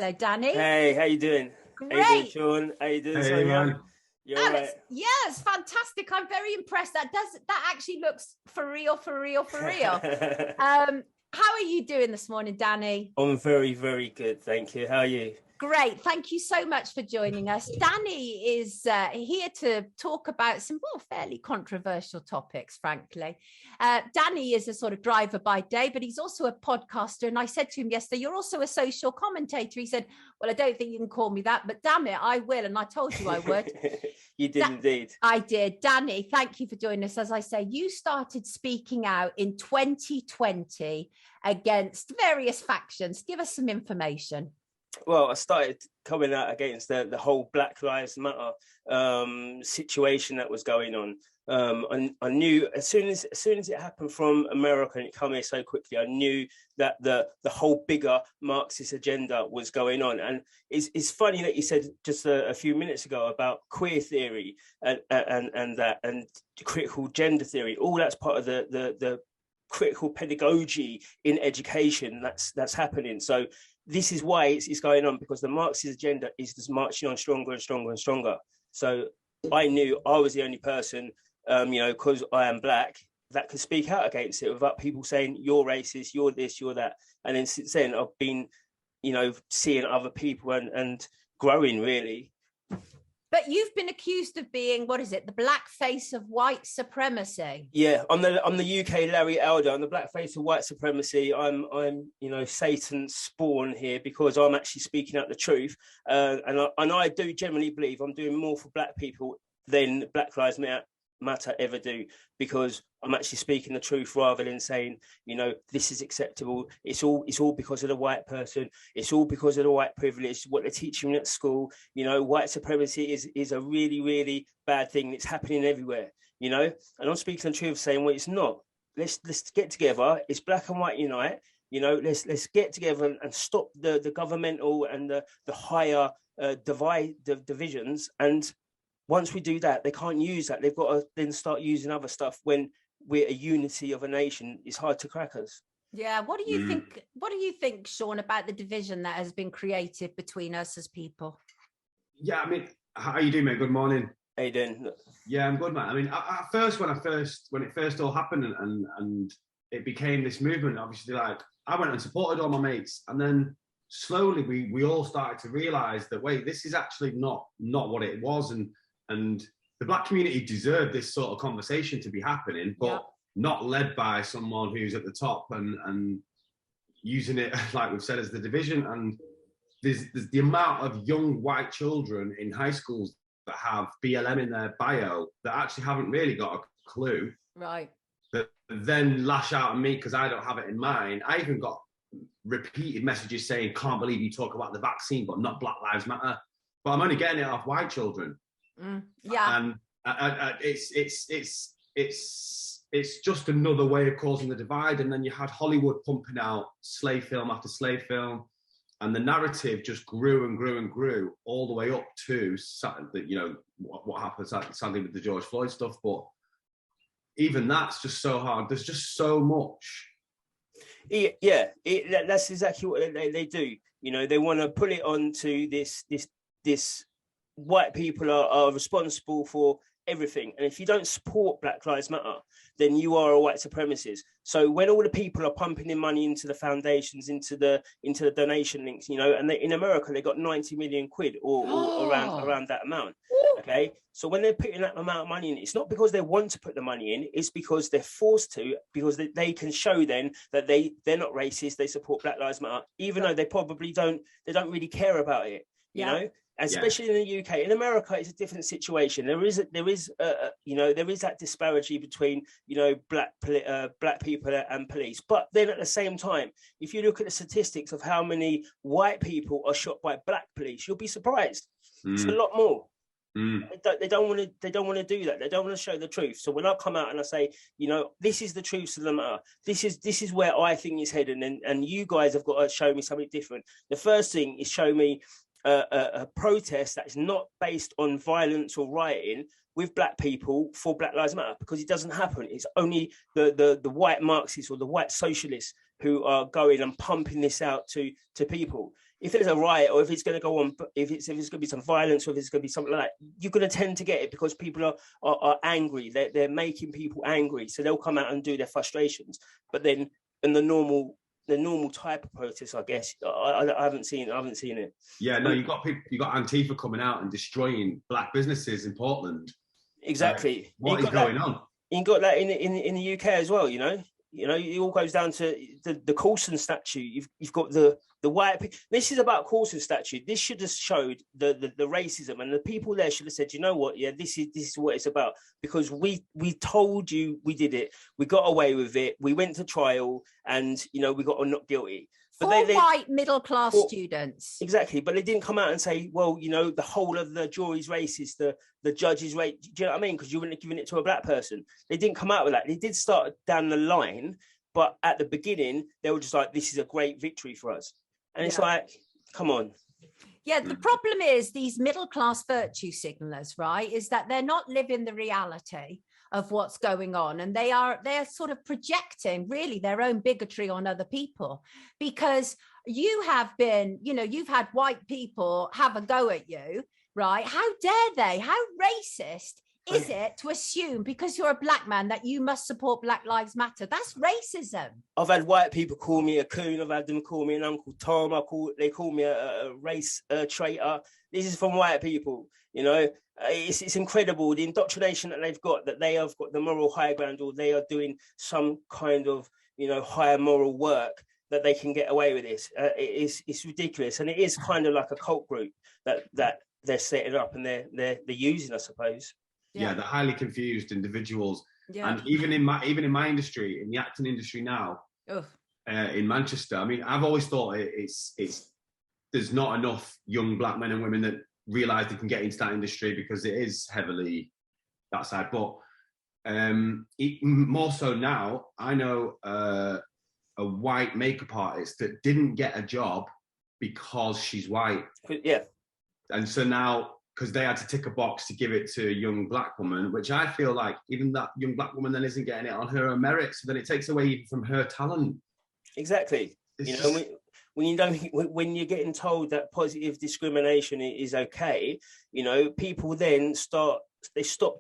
Hello, Danny. Hey, how you doing? Great. How you doing, Sean? How you doing, Sonia? Man. You all right? Yes, fantastic. I'm very impressed. That actually looks for real. How are you doing this morning, Danny? I'm very, very good, thank you. How are you? Great. Thank you so much for joining us. Danny is here to talk about some fairly controversial topics, frankly. Danny is a sort of driver by day, but he's also a podcaster. And I said to him yesterday, you're also a social commentator. He said, well, I don't think you can call me that, but damn it, I will. And I told you I would. You did indeed. I did. Danny, thank you for joining us. As I say, you started speaking out in 2020 against various factions. Give us some information. Well, I started coming out against the whole Black Lives Matter situation that was going on. I knew as soon as it happened from America and it came here so quickly, I knew that the whole bigger Marxist agenda was going on. And it's funny that you said just a few minutes ago about queer theory and critical gender theory. All that's part of the critical pedagogy in education that's happening. So this is why it's going on, because the Marxist agenda is just marching on stronger and stronger and stronger. So I knew I was the only person, because I am black, that could speak out against it without people saying you're racist, you're this, you're that. And then since then, I've been, seeing other people and growing really. But you've been accused of being, the black face of white supremacy? Yeah, I'm the UK Larry Elder. I'm the black face of white supremacy. I'm Satan's spawn here because I'm actually speaking out the truth. And I do generally believe I'm doing more for black people than Black Lives Matter ever do, because I'm actually speaking the truth rather than saying, this is acceptable. It's all because of the white person. It's all because of the white privilege, what they're teaching at school. White supremacy is a really, really bad thing. It's happening everywhere, and I'm speaking the truth saying, well, it's not. Let's get together. It's black and white unite. Let's get together and stop the governmental and the higher divisions. And once we do that, they can't use that. They've got to then start using other stuff. When we're a unity of a nation, it's hard to crack us. Yeah. What do you think? What do you think, Sean, about the division that has been created between us as people? Yeah, how are you doing, mate? Good morning. How you doing? Yeah, I'm good, man. At first, when it first all happened and it became this movement, obviously, like I went and supported all my mates, and then slowly we all started to realise that wait, this is actually not what it was, and the black community deserved this sort of conversation to be happening, but not led by someone who's at the top and using it, like we've said, as the division. And there's the amount of young white children in high schools that have BLM in their bio that actually haven't really got a clue. Right. That then lash out at me because I don't have it in mine. I even got repeated messages saying, can't believe you talk about the vaccine, but not Black Lives Matter. But I'm only getting it off white children. Yeah, and it's just another way of causing the divide. And then you had Hollywood pumping out slave film after slave film, and the narrative just grew and grew and grew all the way up to what happened sadly with the George Floyd stuff. But even that's just so hard. There's just so much. That's exactly what they do. They want to put it onto this. White people are responsible for everything, and if you don't support Black Lives Matter, then you are a white supremacist. So when all the people are pumping in money into the foundations, into the donation links, and in America they got 90 million quid or around that amount. Okay, so when they're putting that amount of money in, it's not because they want to put the money in, it's because they're forced to, because they can show then that they're not racist, they support Black Lives Matter, even though they probably don't really care about it. Especially in the UK. In America, it's a different situation. There is that disparity between black people and police. But then at the same time, if you look at the statistics of how many white people are shot by black police, you'll be surprised. It's a lot more. They don't want to do that. They don't want to show the truth. So when I come out and I say, this is the truth of the matter, this is where I think it's heading, and you guys have got to show me something different. The first thing is show me a protest that is not based on violence or rioting with black people for Black Lives Matter, because it doesn't happen. It's only the white Marxists or the white socialists who are going and pumping this out to people. if there's a riot, or if it's going to go on, if it's going to be some violence, or if it's going to be something like that, you're going to tend to get it because people are angry. They're making people angry, so they'll come out and do their frustrations. But then in the normal type of protest, I guess I haven't seen it. Yeah, no, you got Antifa coming out and destroying black businesses in Portland. Exactly. What is going on? You got that in the UK as well. It all goes down to the Coulson statue. You've got the white. This is about Coulson statue. This should have showed the racism, and the people there should have said, you know what? Yeah, this is what it's about, because we told you we did it. We got away with it. We went to trial, and we got not guilty. But they white middle-class students. Exactly, but they didn't come out and say, well, the whole of the jury's racist, the judge is racist. Do you know what I mean? Because you wouldn't have given it to a black person. They didn't come out with that. They did start down the line, but at the beginning, they were just like, this is a great victory for us. And it's like, come on. Yeah, the problem is these middle-class virtue signalers, right, is that they're not living the reality of what's going on, and they're sort of projecting really their own bigotry on other people, because you have been, you've had white people have a go at you, right? How dare they? How racist is it to assume because you're a black man that you must support Black Lives Matter? That's racism. I've had white people call me a coon. I've had them call me an Uncle Tom. They call me a race traitor. This is from white people. It's incredible, the indoctrination that they've got, that they have got the moral high ground, or they are doing some kind of higher moral work, that they can get away with this. It's ridiculous, and it is kind of like a cult group that they're setting up, and they're using, I suppose. Yeah, they're highly confused individuals. Yeah. And even in my industry, in the acting industry now, in Manchester, I mean, I've always thought it's there's not enough young black men and women that realise they can get into that industry, because it is heavily that side. But more so now, I know a white makeup artist that didn't get a job because she's white. Yeah. And so now, because they had to tick a box to give it to a young black woman, which I feel like even that young black woman then isn't getting it on her own merit, so then it takes away even from her talent. Exactly. When you're getting told that positive discrimination is okay, people then stop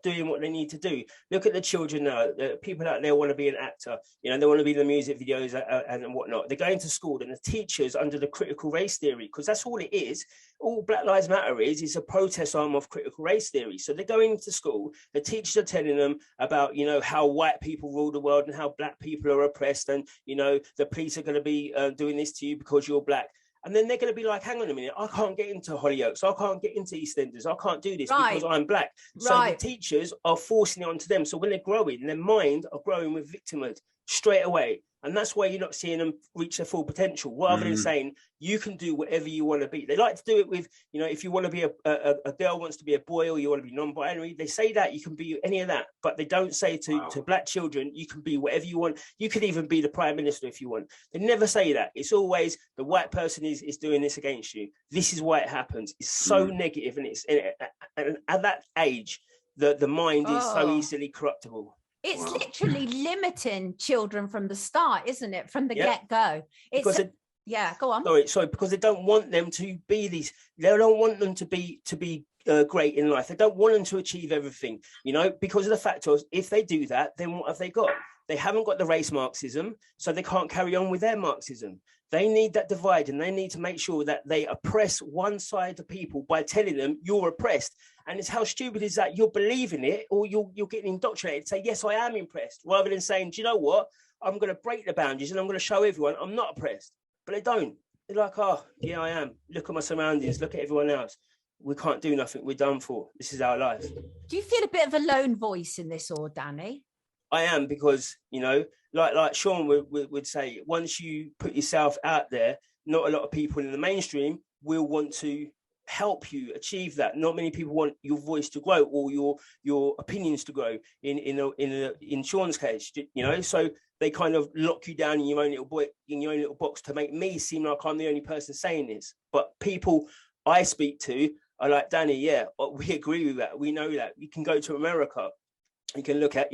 doing what they need to do. Look at the children now. People out there want to be an actor. They want to be in the music videos and whatnot. They're going to school, and the teachers under the critical race theory, because that's all it is. All Black Lives Matter is a protest arm of critical race theory. So they're going into school. The teachers are telling them about, how white people rule the world and how black people are oppressed, and the police are going to be doing this to you because you're black. And then they're going to be like, hang on a minute, I can't get into Hollyoaks, I can't get into EastEnders, I can't do this because I'm black. So the teachers are forcing it onto them. So when they're growing, their mind are growing with victimhood straight away. And that's why you're not seeing them reach their full potential, rather than saying you can do whatever you want to be. They like to do it with, if you want to be a girl wants to be a boy, or you want to be non-binary, they say that you can be any of that, but they don't say to black children, you can be whatever you want. You could even be the prime minister if you want. They never say that. It's always the white person is doing this against you. This is why it happens. It's so negative, and at that age, the mind is so easily corruptible. It's literally limiting children from the start, isn't it? From the get-go. Go on. Sorry, because they don't want them to be these. They don't want them to be great in life. They don't want them to achieve everything, because of the fact of, if they do that, then what have they got? They haven't got the race Marxism, so they can't carry on with their Marxism. They need that divide, and they need to make sure that they oppress one side of people by telling them you're oppressed. And it's how stupid is that? You're believing it, or you're getting indoctrinated to say, yes, I am impressed, rather than saying, do you know what? I'm going to break the boundaries and I'm going to show everyone I'm not oppressed. But they don't. They're like, oh, yeah, I am. Look at my surroundings. Look at everyone else. We can't do nothing. We're done for. This is our life. Do you feel a bit of a lone voice in this, or Danny? I am, because, like Sean would say, once you put yourself out there, not a lot of people in the mainstream will want to help you achieve that. Not many people want your voice to grow, or your opinions to grow. In Sean's case, so they kind of lock you down in your own little box to make me seem like I'm the only person saying this. But people I speak to are like, Danny, yeah, we agree with that. We know that. You can go to America. You can look at,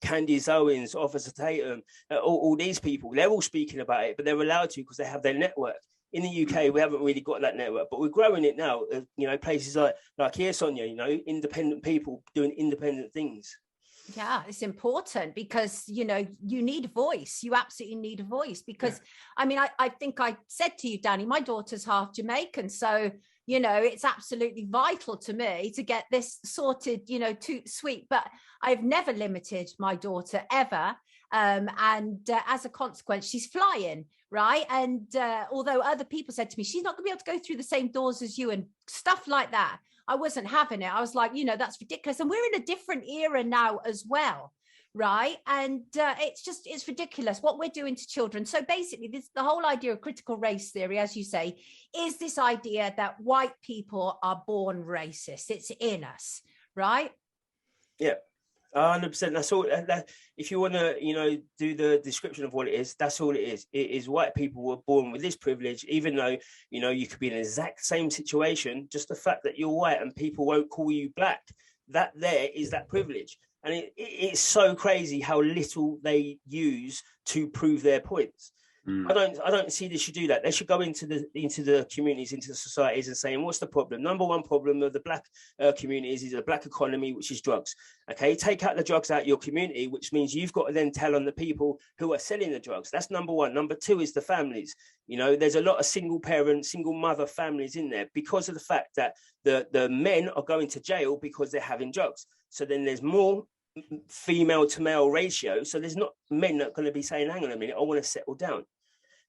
Candace Owens, Officer Tatum, all these people. They're all speaking about it, but they're allowed to because they have their network. in the UK, we haven't really got that network, but we're growing it now. You know, places like here, Sonia, you know, independent people doing independent things. Yeah, it's important because, you know, you need a voice. You absolutely need a voice because, I mean, I think I said to you, Danny, my daughter's half Jamaican. So, you know, it's absolutely vital to me to get this sorted, you know, to sweet. But I've never limited my daughter ever. As a consequence, she's flying, right? And although other people said to me, she's not going to be able to go through the same doors as you and stuff like that, I wasn't having it. I was like, you know, that's ridiculous. And we're in a different era now as well, right? And it's ridiculous what we're doing to children. So basically, the whole idea of critical race theory, as you say, is this idea that white people are born racist. It's in us, right? Yeah. 100%. That's all. If you want to, you know, do the description of what it is, that's all it is. It is white people were born with this privilege, even though, you know, you could be in the exact same situation. Just the fact that you're white and people won't call you black, that there is that privilege. And it's so crazy how little they use to prove their points. I don't see they should do that. They should go into the communities, into the societies, and saying, what's the problem? Number one problem of the black communities is the black economy, which is drugs. Okay, take out the drugs out of your community, which means you've got to then tell on the people who are selling the drugs. That's number one. Number two is the families. You know, there's a lot of single parent, single mother families in there because of the fact that the men are going to jail because they're having drugs. So then there's more female to male ratio. So there's not men that are going to be saying, hang on a minute, I want to settle down.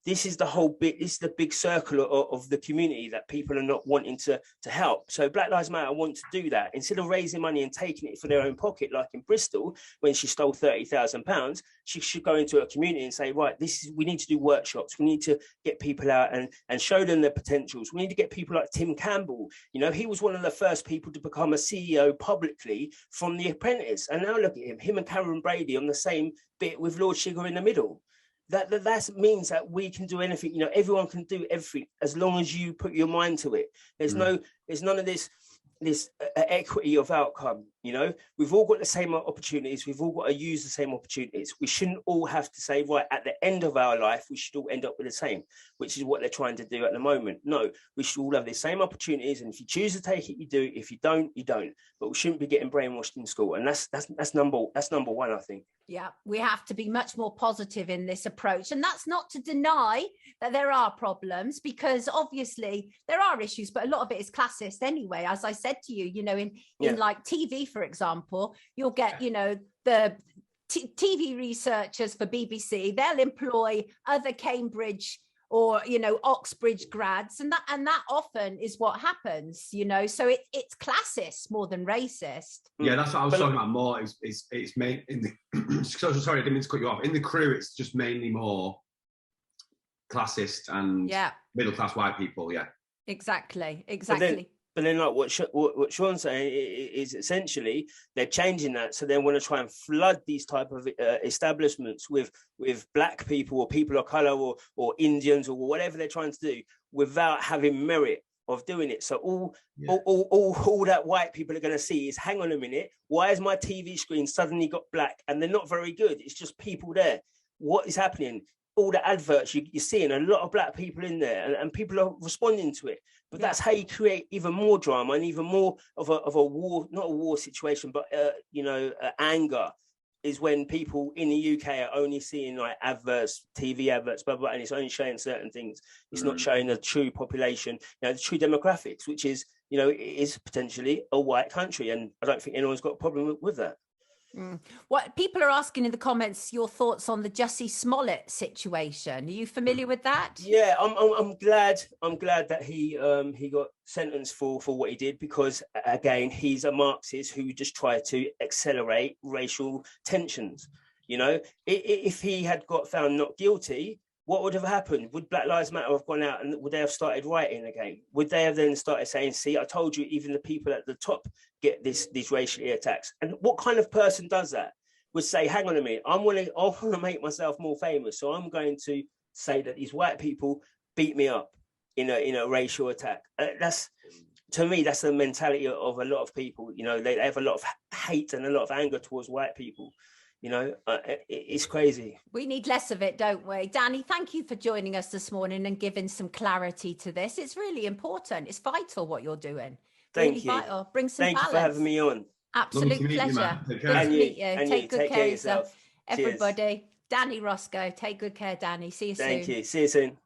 This is the big circle of the community that people are not wanting to help. So Black Lives Matter want to do that. Instead of raising money and taking it for their own pocket, like in Bristol, when she stole £30,000, she should go into a community and say, right, we need to do workshops. We need to get people out and show them their potentials. We need to get people like Tim Campbell. You know, he was one of the first people to become a CEO publicly from The Apprentice. And now look at him and Karen Brady on the same bit with Lord Sugar in the middle. That means that we can do anything. You know, everyone can do everything as long as you put your mind to it. There's none of this equity of outcome. You know, we've all got the same opportunities. We've all got to use the same opportunities. We shouldn't all have to say, right, at the end of our life, we should all end up with the same, which is what they're trying to do at the moment. No, we should all have the same opportunities. And if you choose to take it, you do. If you don't, you don't. But we shouldn't be getting brainwashed in school. And that's number one, I think. Yeah, we have to be much more positive in this approach. And that's not to deny that there are problems, because obviously there are issues, but a lot of it is classist anyway. As I said to you, you know, in like TV, for example, you'll get, you know, the TV researchers for BBC, they'll employ other Cambridge or, you know, Oxbridge grads, and that often is what happens, you know. So it's classist more than racist. Yeah, that's what I was talking about more. It's main in the sorry, I didn't mean to cut you off. In the crew, it's just mainly more classist and middle class white people. Yeah, exactly. But then like what Sean's saying is essentially they're changing that. So they want to try and flood these type of establishments with black people or people of color or Indians or whatever they're trying to do without having merit of doing it. So all that white people are going to see is, hang on a minute, why has my TV screen suddenly got black? And they're not very good. It's just people there. What is happening? All the adverts, you're seeing a lot of black people in there, and people are responding to it. But that's how you create even more drama and even more of a war, not a war situation, but anger, is when people in the UK are only seeing like adverts, TV adverts, blah, blah, and it's only showing certain things. It's not showing the true population, the true demographics, which is, it is potentially a white country. And I don't think anyone's got a problem with that. What people are asking in the comments, your thoughts on the Jussie Smollett situation. Are you familiar with that? Yeah, I'm glad that he got sentenced for what he did, because again, he's a Marxist who just tried to accelerate racial tensions. If he had got found not guilty, what would have happened? Would Black Lives Matter have gone out and would they have started rioting again? Would they have then started saying, see, I told you, even the people at the top get these racial attacks? And what kind of person does that? Would say, hang on a minute, I want to make myself more famous, so I'm going to say that these white people beat me up in a racial attack. To me, that's the mentality of a lot of people. They have a lot of hate and a lot of anger towards white people. You know, it's crazy. We need less of it, don't we? Danny, thank you for joining us this morning and giving some clarity to this. It's really important. It's vital what you're doing. Thank really you. Vital. Bring some Thank balance. you for having me on. Absolute pleasure. Good to meet you. Take good care of yourself. Everybody. Danny Roscoe. Take good care, Danny. See you soon. Thank you. See you soon.